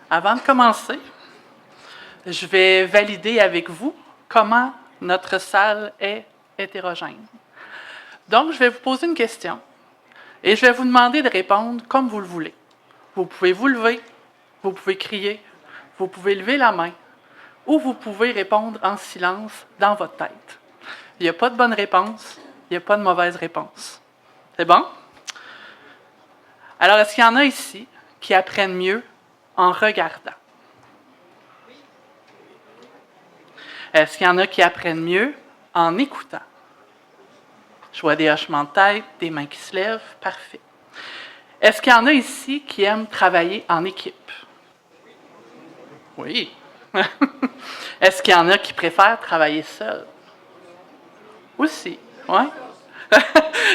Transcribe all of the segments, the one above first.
Avant de commencer, je vais valider avec vous comment notre salle est hétérogène. Donc, je vais vous poser une question et je vais vous demander de répondre comme vous le voulez. Vous pouvez vous lever, vous pouvez crier, vous pouvez lever la main ou vous pouvez répondre en silence dans votre tête. Il n'y a pas de bonne réponse, il n'y a pas de mauvaise réponse. C'est bon? Alors, est-ce qu'il y en a ici qui apprennent mieux en regardant? Est-ce qu'il y en a qui apprennent mieux en écoutant? Je vois des hochements de tête, des mains qui se lèvent. Parfait. Est-ce qu'il y en a ici qui aiment travailler en équipe? Oui. Est-ce qu'il y en a qui préfèrent travailler seul? Aussi. Oui.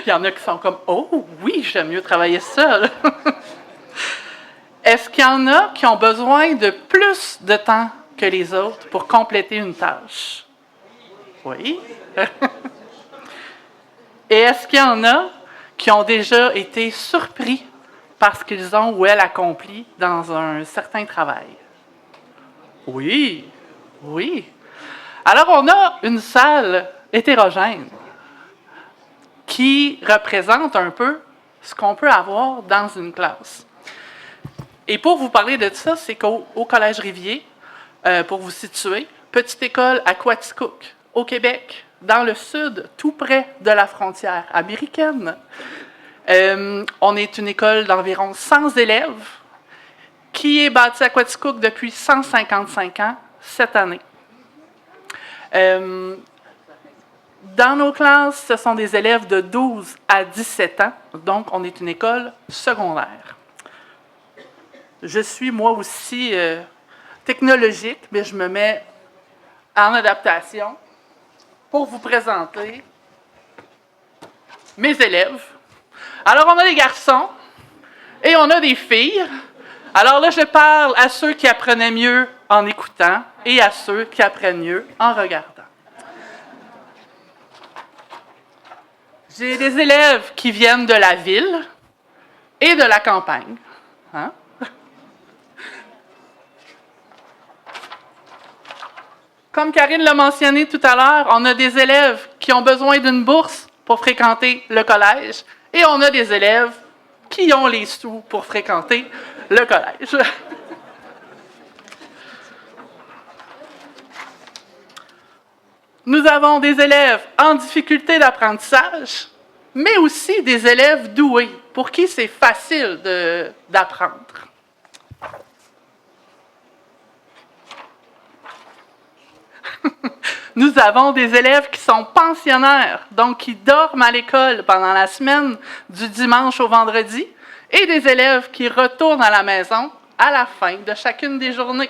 Il y en a qui sont comme « Oh, oui, j'aime mieux travailler seul. » Est-ce qu'il y en a qui ont besoin de plus de temps que les autres pour compléter une tâche? Oui. Et est-ce qu'il y en a qui ont déjà été surpris par ce qu'ils ont ou elles accompli dans un certain travail? Oui. Oui. Alors, on a une salle hétérogène qui représente un peu ce qu'on peut avoir dans une classe. Et pour vous parler de ça, c'est qu'au Collège Rivier, pour vous situer, petite école à Quaticook, au Québec, dans le sud, tout près de la frontière américaine. On est une école d'environ 100 élèves qui est bâtie à Quaticook depuis 155 ans cette année. Dans nos classes, ce sont des élèves de 12 à 17 ans, donc on est une école secondaire. Je suis moi aussi technologique, mais je me mets en adaptation pour vous présenter mes élèves. Alors, on a des garçons et on a des filles. Alors là, je parle à ceux qui apprenaient mieux en écoutant et à ceux qui apprennent mieux en regardant. J'ai des élèves qui viennent de la ville et de la campagne. Hein? Comme Karine l'a mentionné tout à l'heure, on a des élèves qui ont besoin d'une bourse pour fréquenter le collège et on a des élèves qui ont les sous pour fréquenter le collège. Nous avons des élèves en difficulté d'apprentissage, mais aussi des élèves doués, pour qui c'est facile d'apprendre. Nous avons des élèves qui sont pensionnaires, donc qui dorment à l'école pendant la semaine du dimanche au vendredi, et des élèves qui retournent à la maison à la fin de chacune des journées.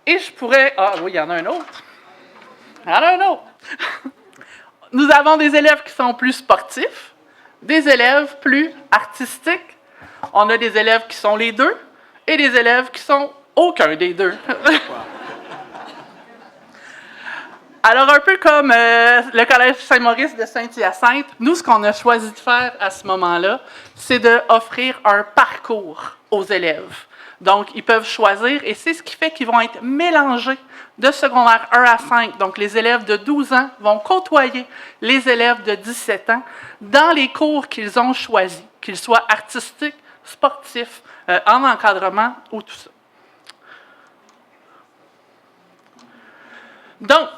Et je pourrais... Ah oui, il y en a un autre. Il y en a un autre. Nous avons des élèves qui sont plus sportifs, des élèves plus artistiques. On a des élèves qui sont les deux et des élèves qui sont aucun des deux. Alors, un peu comme le Collège Saint-Maurice de Saint-Hyacinthe, nous, ce qu'on a choisi de faire à ce moment-là, c'est d'offrir un parcours aux élèves. Donc, ils peuvent choisir, et c'est ce qui fait qu'ils vont être mélangés de secondaire 1 à 5. Donc, les élèves de 12 ans vont côtoyer les élèves de 17 ans dans les cours qu'ils ont choisis, qu'ils soient artistiques, sportifs, en encadrement ou tout ça. Donc,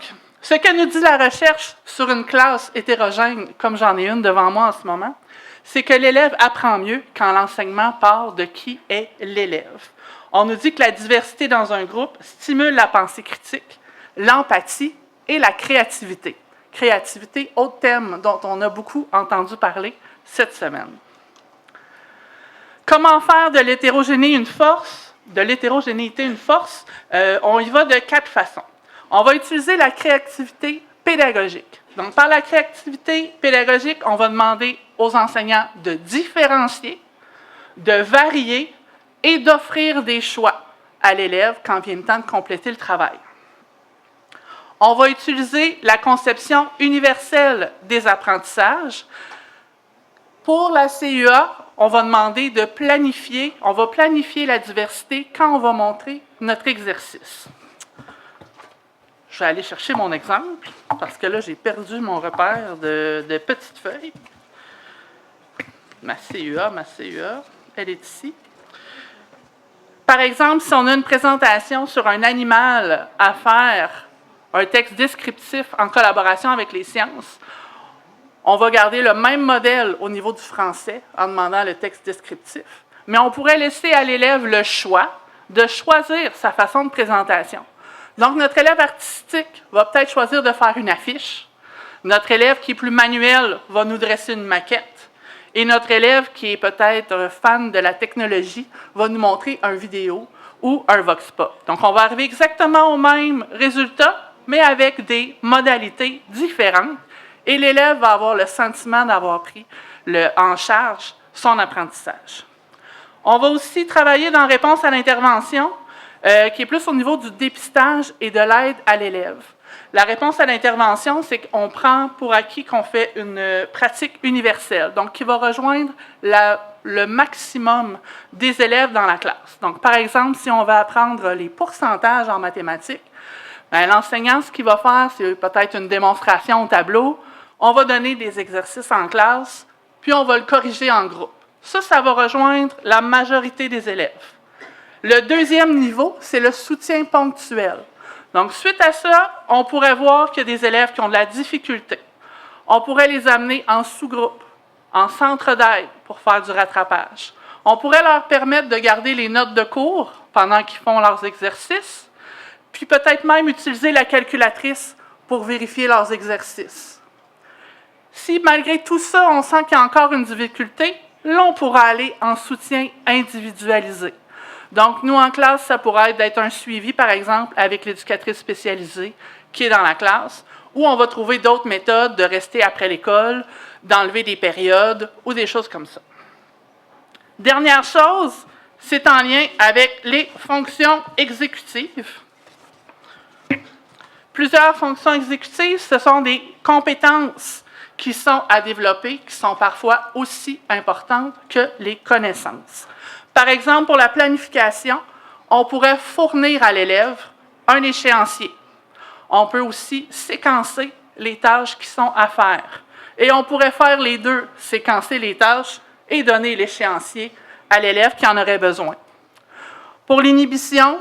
ce que nous dit la recherche sur une classe hétérogène, comme j'en ai une devant moi en ce moment, c'est que l'élève apprend mieux quand l'enseignement parle de qui est l'élève. On nous dit que la diversité dans un groupe stimule la pensée critique, l'empathie et la créativité. Créativité, autre thème dont on a beaucoup entendu parler cette semaine. Comment faire de l'hétérogénéité une force? On y va de 4 façons. On va utiliser la créativité pédagogique. Donc, par la créativité pédagogique, on va demander aux enseignants de différencier, de varier et d'offrir des choix à l'élève quand vient le temps de compléter le travail. On va utiliser la conception universelle des apprentissages. Pour la CUA, on va demander de planifier, on va planifier la diversité quand on va montrer notre exercice. Je vais aller chercher mon exemple, parce que là, j'ai perdu mon repère de petites feuilles. Ma CEA, elle est ici. Par exemple, si on a une présentation sur un animal à faire, un texte descriptif en collaboration avec les sciences, on va garder le même modèle au niveau du français en demandant le texte descriptif, mais on pourrait laisser à l'élève le choix de choisir sa façon de présentation. Donc, notre élève artistique va peut-être choisir de faire une affiche. Notre élève qui est plus manuel va nous dresser une maquette. Et notre élève qui est peut-être un fan de la technologie va nous montrer une vidéo ou un vox pop. Donc, on va arriver exactement au même résultat, mais avec des modalités différentes. Et l'élève va avoir le sentiment d'avoir pris en charge son apprentissage. On va aussi travailler dans réponse à l'intervention, qui est plus au niveau du dépistage et de l'aide à l'élève. La réponse à l'intervention, c'est qu'on prend pour acquis qu'on fait une pratique universelle, donc qui va rejoindre le maximum des élèves dans la classe. Donc, par exemple, si on va apprendre les pourcentages en mathématiques, l'enseignant, ce qu'il va faire, c'est peut-être une démonstration au tableau, on va donner des exercices en classe, puis on va le corriger en groupe. Ça va rejoindre la majorité des élèves. Le deuxième niveau, c'est le soutien ponctuel. Donc, suite à ça, on pourrait voir qu'il y a des élèves qui ont de la difficulté. On pourrait les amener en sous-groupe, en centre d'aide pour faire du rattrapage. On pourrait leur permettre de garder les notes de cours pendant qu'ils font leurs exercices, puis peut-être même utiliser la calculatrice pour vérifier leurs exercices. Si, malgré tout ça, on sent qu'il y a encore une difficulté, là, on pourra aller en soutien individualisé. Donc, nous, en classe, ça pourrait être d'être un suivi, par exemple, avec l'éducatrice spécialisée qui est dans la classe, ou on va trouver d'autres méthodes de rester après l'école, d'enlever des périodes ou des choses comme ça. Dernière chose, c'est en lien avec les fonctions exécutives. Plusieurs fonctions exécutives, ce sont des compétences qui sont à développer, qui sont parfois aussi importantes que les connaissances. Par exemple, pour la planification, on pourrait fournir à l'élève un échéancier. On peut aussi séquencer les tâches qui sont à faire. Et on pourrait faire les deux, séquencer les tâches et donner l'échéancier à l'élève qui en aurait besoin. Pour l'inhibition,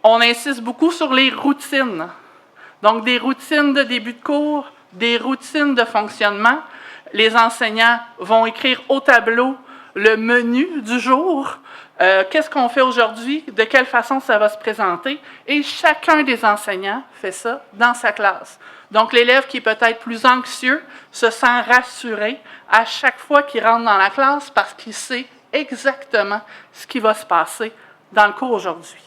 on insiste beaucoup sur les routines. Donc, des routines de début de cours, des routines de fonctionnement. Les enseignants vont écrire au tableau le menu du jour, qu'est-ce qu'on fait aujourd'hui, de quelle façon ça va se présenter, et chacun des enseignants fait ça dans sa classe. Donc, l'élève qui est peut-être plus anxieux se sent rassuré à chaque fois qu'il rentre dans la classe parce qu'il sait exactement ce qui va se passer dans le cours aujourd'hui.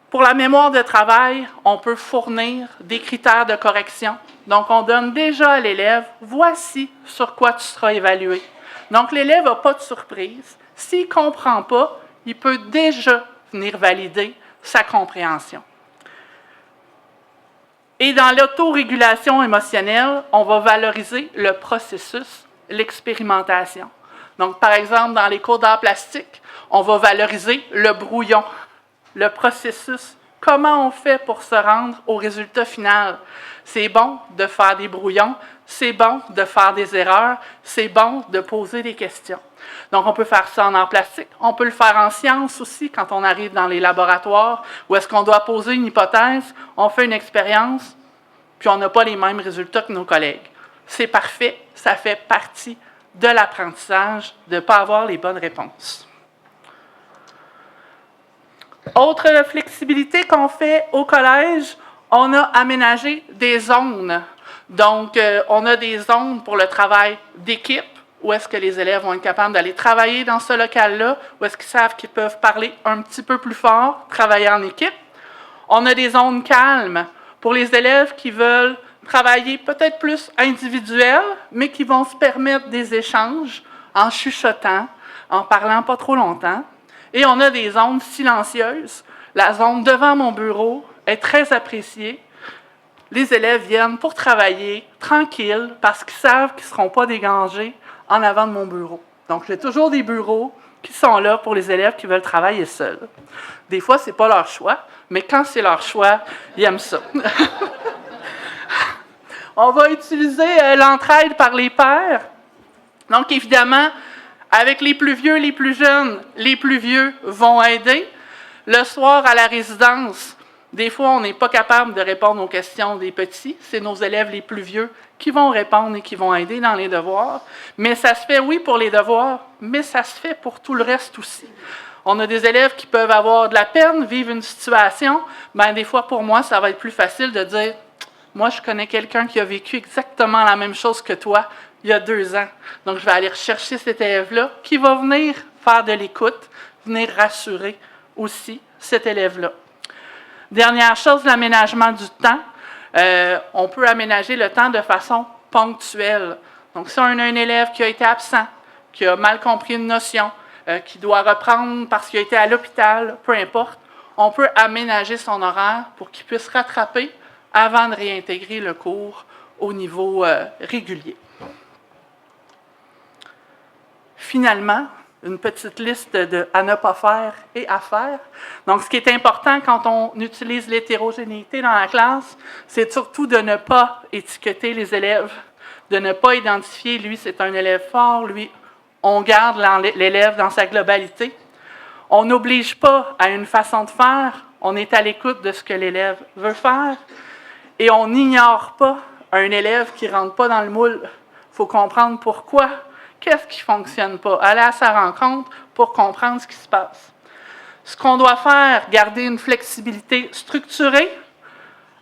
Pour la mémoire de travail, on peut fournir des critères de correction. Donc, on donne déjà à l'élève, voici sur quoi tu seras évalué. Donc, l'élève n'a pas de surprise. S'il ne comprend pas, il peut déjà venir valider sa compréhension. Et dans l'autorégulation émotionnelle, on va valoriser le processus, l'expérimentation. Donc, par exemple, dans les cours d'art plastique, on va valoriser le brouillon, le processus. Comment on fait pour se rendre au résultat final? C'est bon de faire des brouillons, c'est bon de faire des erreurs, c'est bon de poser des questions. Donc, on peut faire ça en art plastique. On peut le faire en sciences aussi, quand on arrive dans les laboratoires, où est-ce qu'on doit poser une hypothèse, on fait une expérience, puis on n'a pas les mêmes résultats que nos collègues. C'est parfait, ça fait partie de l'apprentissage de ne pas avoir les bonnes réponses. Autre flexibilité qu'on fait au collège, on a aménagé des zones. Donc, on a des zones pour le travail d'équipe, où est-ce que les élèves vont être capables d'aller travailler dans ce local-là, où est-ce qu'ils savent qu'ils peuvent parler un petit peu plus fort, travailler en équipe. On a des zones calmes pour les élèves qui veulent travailler peut-être plus individuel, mais qui vont se permettre des échanges en chuchotant, en parlant pas trop longtemps. Et on a des zones silencieuses. La zone devant mon bureau est très appréciée. Les élèves viennent pour travailler tranquilles parce qu'ils savent qu'ils ne seront pas dérangés en avant de mon bureau. Donc, j'ai toujours des bureaux qui sont là pour les élèves qui veulent travailler seuls. Des fois, ce n'est pas leur choix, mais quand c'est leur choix, ils aiment ça. On va utiliser l'entraide par les pairs. Donc, évidemment, avec les plus vieux, les plus jeunes, les plus vieux vont aider. Le soir, à la résidence, des fois, on n'est pas capable de répondre aux questions des petits. C'est nos élèves les plus vieux qui vont répondre et qui vont aider dans les devoirs. Mais ça se fait, oui, pour les devoirs, mais ça se fait pour tout le reste aussi. On a des élèves qui peuvent avoir de la peine, vivre une situation. Bien, des fois, pour moi, ça va être plus facile de dire « Moi, je connais quelqu'un qui a vécu exactement la même chose que toi il y a 2 ans. Donc, je vais aller rechercher cet élève-là qui va venir faire de l'écoute, venir rassurer aussi cet élève-là. » Dernière chose, l'aménagement du temps. On peut aménager le temps de façon ponctuelle. Donc, si on a un élève qui a été absent, qui a mal compris une notion, qui doit reprendre parce qu'il a été à l'hôpital, peu importe, on peut aménager son horaire pour qu'il puisse rattraper avant de réintégrer le cours au niveau régulier. Finalement, une petite liste à ne pas faire et à faire. Donc, ce qui est important quand on utilise l'hétérogénéité dans la classe, c'est surtout de ne pas étiqueter les élèves, de ne pas identifier, lui, c'est un élève fort, lui, on garde l'élève dans sa globalité. On n'oblige pas à une façon de faire, on est à l'écoute de ce que l'élève veut faire et on n'ignore pas un élève qui ne rentre pas dans le moule. Il faut comprendre pourquoi. Qu'est-ce qui ne fonctionne pas? Aller à sa rencontre pour comprendre ce qui se passe. Ce qu'on doit faire, garder une flexibilité structurée,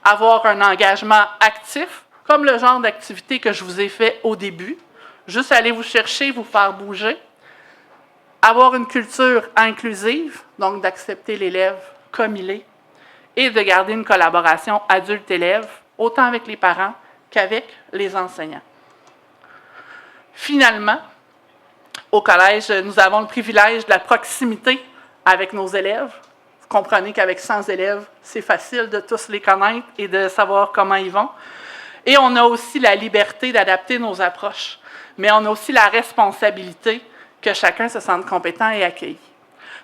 avoir un engagement actif, comme le genre d'activité que je vous ai fait au début, juste aller vous chercher, vous faire bouger, avoir une culture inclusive, donc d'accepter l'élève comme il est, et de garder une collaboration adulte-élève, autant avec les parents qu'avec les enseignants. Finalement, au collège, nous avons le privilège de la proximité avec nos élèves. Vous comprenez qu'avec 100 élèves, c'est facile de tous les connaître et de savoir comment ils vont. Et on a aussi la liberté d'adapter nos approches, mais on a aussi la responsabilité que chacun se sente compétent et accueilli.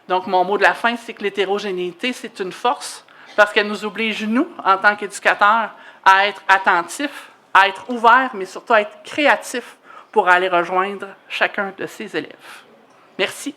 Donc, mon mot de la fin, c'est que l'hétérogénéité, c'est une force parce qu'elle nous oblige, nous, en tant qu'éducateurs, à être attentifs, à être ouverts, mais surtout à être créatifs pour aller rejoindre chacun de ses élèves. Merci.